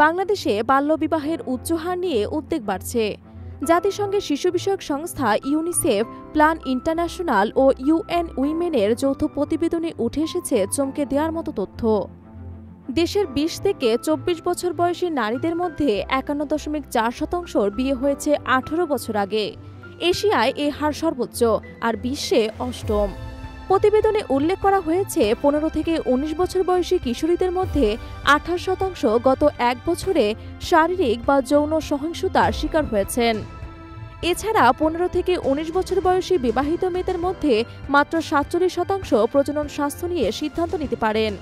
বাংলাদেশে বাল্যবিবাহের উচ্চ হার নিয়ে উদ্বেগ বাড়ছে। জাতিসংঘের শিশু বিষয়ক সংস্থা ইউনিসেফ, প্ল্যান ইন্টারন্যাশনাল ও ইউএন উইমেনের যৌথ প্রতিবেদনে উঠে এসেছে চমকে দেওয়ার মতো তথ্য। দেশের ২০ থেকে ২৪ বছর বয়সী নারীদের মধ্যে ৫১.৪% বিয়ে হয়েছে ১৮ বছর আগে। এশিয়ায় এ হার সর্বোচ্চ, আর বিশ্বে অষ্টম। প্রতিবেদনে উল্লেখ করা হয়েছে ১৫ থেকে ১৯ বছর বয়সী কিশোরীদের মধ্যে ২৮% গত এক বছরে শারীরিক বা যৌন সহিংসতার শিকার হয়েছেন। এছাড়া ১৫ থেকে ১৯ বছর বয়সী বিবাহিত মেয়েদের মধ্যে মাত্র ৪৭% প্রজনন স্বাস্থ্য নিয়ে সিদ্ধান্ত নিতে পারেন।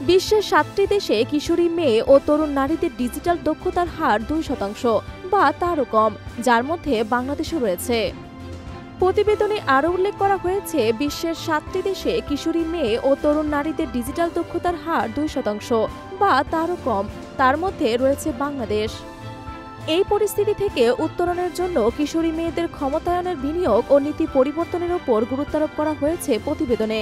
বিশ্বের ৭টি দেশে কিশোরী মেয়ে ও তরুণ নারীদের ডিজিটাল দক্ষতার হার ২% বা তারও কম, যার মধ্যে বাংলাদেশও রয়েছে। প্রতিবেদনে আরও উল্লেখ করা হয়েছে বিশ্বের ৭টি দেশে কিশোরী মেয়ে ও তরুণ নারীদের ডিজিটাল দক্ষতার হার ২% বা তারও কম, তার মধ্যে রয়েছে বাংলাদেশ। এই পরিস্থিতি থেকে উত্তরণের জন্য কিশোরী মেয়েদের ক্ষমতায়নের বিনিয়োগ ও নীতি পরিবর্তনের ওপর গুরুত্বারোপ করা হয়েছে প্রতিবেদনে।